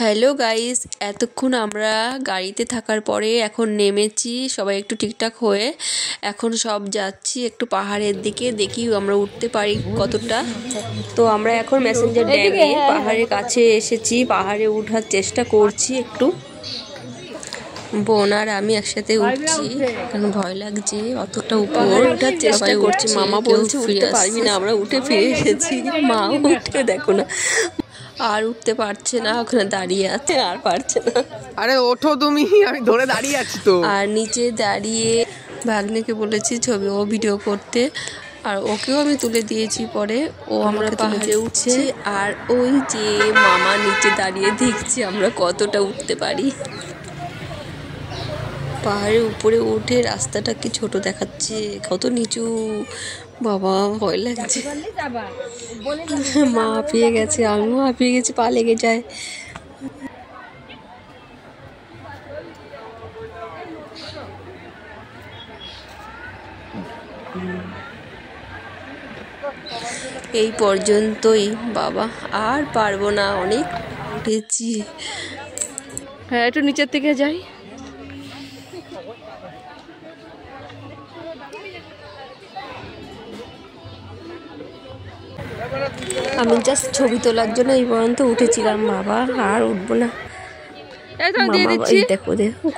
Hello guys, এতক্ষণ আমরা গাড়িতে থাকার পরে এখন নেমেছি সবাই একটু ঠিকঠাক হয়ে। এখন সব যাচ্ছি একটু পাহাড়ের দিকে, দেখি আমরা উঠতে পারি কতটা। তো আমরা এখন মেসেঞ্জার ড্যামে পাহাড়ের কাছে এসেছি, পাহাড়ে ওঠার চেষ্টা করছি একটু। বোন আর আমি একসাথে উঠছি, কারণ ভয় লাগছে অতটা উপরে ওঠার চেষ্টা করছি। মামা বলছে উঠতে পারবি না, আমরা উঠে ফিরে এসেছি। মা উঠে দেখো না, আর উঠতে পারছে না, ওখানে দাঁড়িয়ে আছে, আর পারছে না। আরে ওঠো তুমি, আমি ধরে দাঁড়িয়ে আছি তো। আর নিচে দাঁড়িয়ে ভাগ্নেকে বলেছি ছবি ও ভিডিও করতে, আর ওকেও আমি তুলে দিয়েছি পরে। ও আমরা পাহাড়ে উঠছে, আর ওই যে মামা নিচে দাঁড়িয়ে দেখছি আমরা কতটা উঠতে পারি। পাহাড়ের উপরে উঠে রাস্তাটা কি ছোট দেখাচ্ছে, কত নিচু, বাবা ভয় লাগছে। মা হাঁপিয়ে গেছে, আমিও হাঁপিয়ে গেছি, পা লেগে যায়। এই পর্যন্তই বাবা, আর পারবো না, অনেক উঠেছি। হ্যাঁ, একটু নিচের থেকে যাই। আমি জাস্ট ছবি তোলার জন্য এই পর্যন্ত উঠেছিলাম বাবা, আর উঠবো না। দেখো দেখো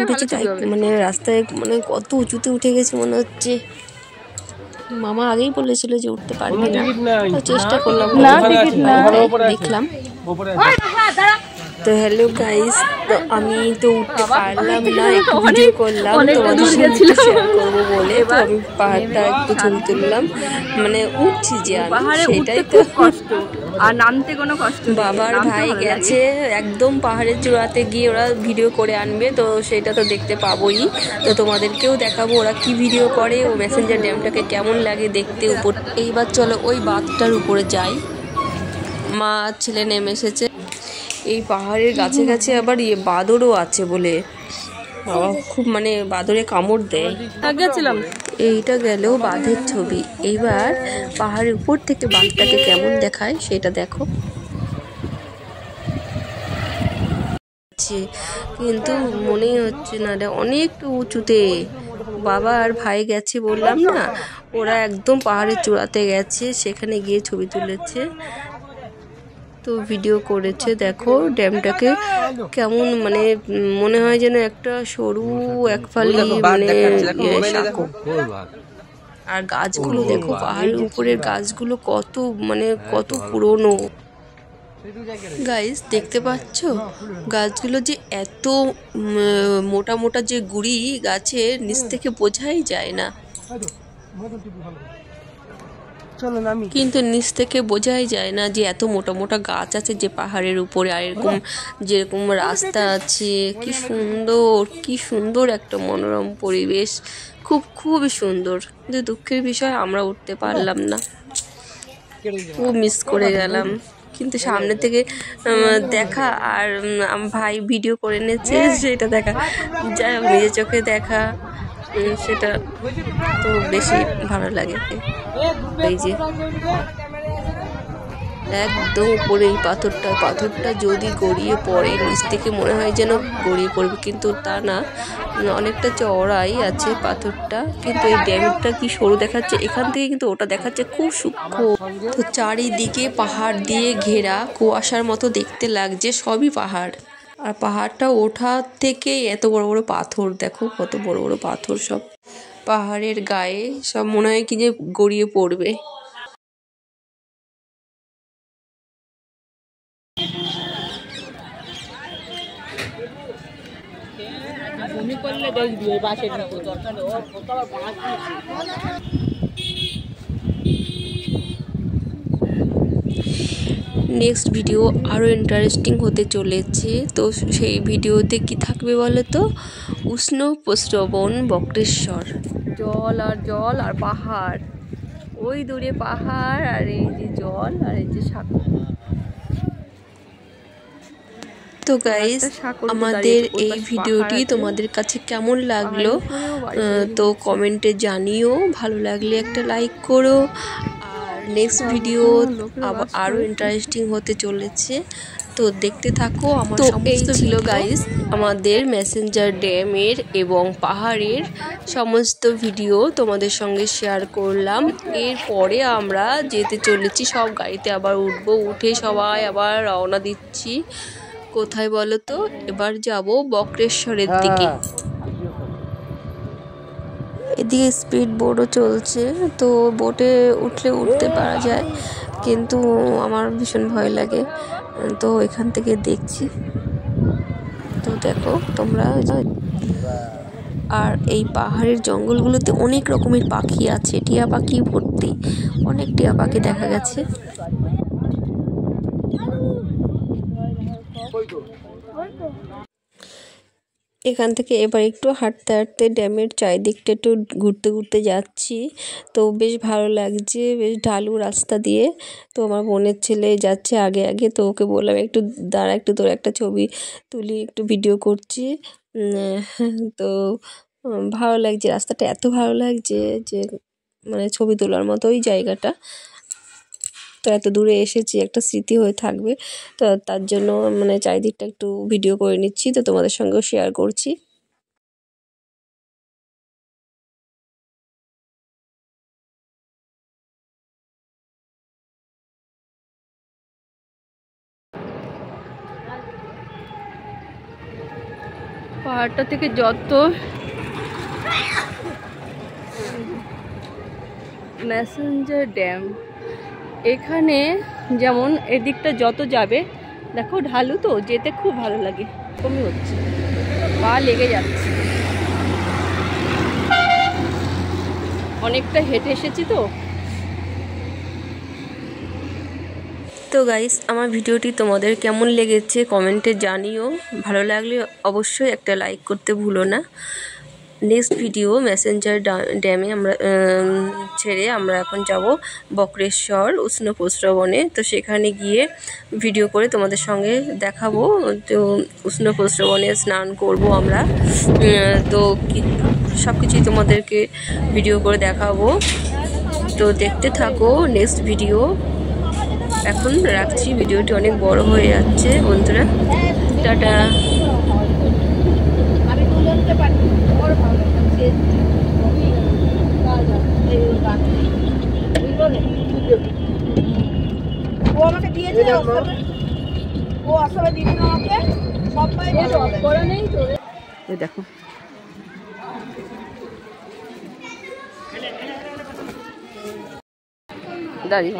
উঠেছি, তাই মানে রাস্তায় মানে কত উঁচুতে উঠে গেছে মনে হচ্ছে। মামা আগেই বলেছিল যে উঠতে পারবি না, চেষ্টা করলাম, দেখলাম। তো হ্যালো গাইস, তো আমি তো উঠতে পারলাম না, একটু ভিডিও করলাম তোমাদের সাথে শেয়ার করবো বলে। তো আমি পাহাড়টা একটু ছবি তুললাম, মানে উঠছি যে আমি, সেটাই তো কষ্ট, আর নামতে কোনো কষ্ট। বাবার ভাই গেছে একদম পাহাড়ের চূড়াতে গিয়ে, ওরা ভিডিও করে আনবে, তো সেটা তো দেখতে পাবোই। তো তোমাদেরকেও দেখাবো ওরা কি ভিডিও করে, ও মেসেঞ্জার ড্যামটাকে কেমন লাগে দেখতে উপর। এইবার চলো ওই বাঁধটার উপরে যাই। মা ছেলে নেমে এসেছে। এই পাহাড়ের গাছে গাছে আবার বাঁদরও আছে বলে, বাবা খুব মানে বাঁদরে কামড় দেয়। গেছিলাম, এইটা গেলেও বাঁধের ছবি। এইবার পাহাড়ের উপর থেকে বাঁধটাকে কেমন দেখায় সেটা দেখো। কিন্তু মনেই হচ্ছে না, অনেক উঁচুতে। বাবা আর ভাই গেছে বললাম না, ওরা একদম পাহাড়ের চূড়াতে গেছে, সেখানে গিয়ে ছবি তুলেছে, তো ভিডিও করেছে। দেখো ড্যামটাকে কেমন, মানে মনে হয় যেন একটা সরু এক ফালি মানে সাঁকো। আর গাছগুলো দেখো, পাহাড়ের উপরের গাছগুলো কত মানে কত পুরনো। গাইস দেখতে পাচ্ছ গাছগুলো যে এত মোটা মোটা, যে গুড়ি গাছের নিচ থেকে বোঝাই যায় না, কিন্তু নিচ থেকে বোঝাই যায় না যে এত মোটা মোটা গাছ আছে যে পাহাড়ের উপরে। আর এরকম যেরকম রাস্তা আছে, কি সুন্দর, কি সুন্দর একটা মনোরম পরিবেশ, খুবই সুন্দর। কিন্তু দুঃখের বিষয় আমরা উঠতে পারলাম না, খুব মিস করে গেলাম। কিন্তু সামনে থেকে দেখা, আর ভাই ভিডিও করে নিয়েছে সেটা দেখা, যাই হোক নিজের চোখে দেখা সেটা তো বেশি ভালো লাগে। এই যে একদম উপরে এই পাথরটা যদি গড়িয়ে পড়ে নিচ থেকে মনে হয় যেন গড়িয়ে পড়বে, কিন্তু তা না, অনেকটা চওড়াই আছে পাথরটা। কিন্তু এই ড্যামটা কি সরু দেখাচ্ছে, এখান থেকে কিন্তু ওটা দেখাচ্ছে খুব সূক্ষ্ম। তো চারিদিকে পাহাড় দিয়ে ঘেরা, কুয়াশার মতো দেখতে লাগছে, সবই পাহাড়। আর পাহাড়টা ওঠার থেকে এত বড় বড় পাথর, দেখো কত বড় বড় পাথর, সব পাহাড়ের গায়ে, সব মনে হয় কি যে গড়িয়ে পড়বে। নেক্সট ভিডিও আরও ইন্টারেস্টিং হতে চলেছে। তো সেই ভিডিওতে কি থাকবে বলো তো, উষ্ণ প্রস্রবণ বক্রেশ্বর, জল আর জল আর পাহাড়, ওই দূরে পাহাড়, আর এই যে জল, আর এই যে সাঁকো। তো গাইস আমাদের এই ভিডিওটি তোমাদের কাছে কেমন লাগলো তো কমেন্টে জানিও, ভালো লাগলে একটা লাইক করো। আর নেক্সট ভিডিও আরও ইন্টারেস্টিং হতে চলেছে। তো দেখতে থাকো আমার সমস্ত ছিল গাইস আমাদের মেসেঞ্জার ড্যামের এবং পাহাড়ের সমস্ত ভিডিও তোমাদের সঙ্গে শেয়ার করলাম। এরপরে আমরা যেতে চলেছি, সব গাড়িতে আবার উঠবো, উঠে সবাই আবার রওনা দিচ্ছি। কোথায় বলো তো? এবার যাব বক্রেশ্বরের দিকে। এদিকে স্পিড বোটও চলছে, তো বোটে উঠতে পারা যায়, কিন্তু আমার ভীষণ ভয় লাগে, তো এখান থেকে দেখছি। তো দেখো তোমরা, আর এই পাহাড়ের জঙ্গলগুলোতে অনেক রকমের পাখি আছে, টিয়া পাখি ভর্তি, অনেক টিয়া পাখি দেখা গেছে। এখান থেকে এবার একটু হাঁটতে হাঁটতে ড্যামের চারিদিকটা একটু ঘুরতে যাচ্ছি। তো বেশ ভালো লাগছে, বেশ ঢালু রাস্তা দিয়ে। তো আমার বোনের ছেলে যাচ্ছে আগে আগে, তো ওকে বললাম একটু দাঁড়া, একটু তোর একটা ছবি তুলি, একটু ভিডিও করছি। তো ভালো লাগছে, রাস্তাটা এত ভালো লাগছে যে মানে ছবি তোলার মতো ওই জায়গাটা। তো এত দূরে এসেছি, একটা স্মৃতি হয়ে থাকবে, তো তার জন্য মানে চারিদিকটা একটু ভিডিও করে নিচ্ছি, তো তোমাদের সঙ্গেও শেয়ার করছি। পাহাড়টা থেকে যত মেসেঞ্জার ড্যাম, এখানে যেমন এদিকটা যত যাবে দেখো ঢালু, তো যেতে খুব ভালো লাগে, কমই হচ্ছে, পা লেগে যাচ্ছে, অনেকটা হেঁটে এসেছি তো। তো গাইস, আমার ভিডিওটি তোমাদের কেমন লেগেছে কমেন্টে জানিও, ভালো লাগলে অবশ্যই একটা লাইক করতে ভুলো না। নেক্সট ভিডিও মেসেঞ্জার ড্যামে আমরা ছেড়ে আমরা এখন যাব বক্রেশ্বর উষ্ণ প্রস্রবণে। তো সেখানে গিয়ে ভিডিও করে তোমাদের সঙ্গে দেখাবো। তো উষ্ণ প্রস্রবণে স্নান করব আমরা, তো সব কিছুই তোমাদেরকে ভিডিও করে দেখাবো। তো দেখতে থাকো নেক্সট ভিডিও। এখন রাখছি, ভিডিওটি অনেক বড় হয়ে যাচ্ছে বন্ধুরা, টাটা। ও আমাকে দিয়েছে, ও আসলে দিয়েছিল আমাকে, সবাই করে নেই তো। দেখো দাঁড়িয়ে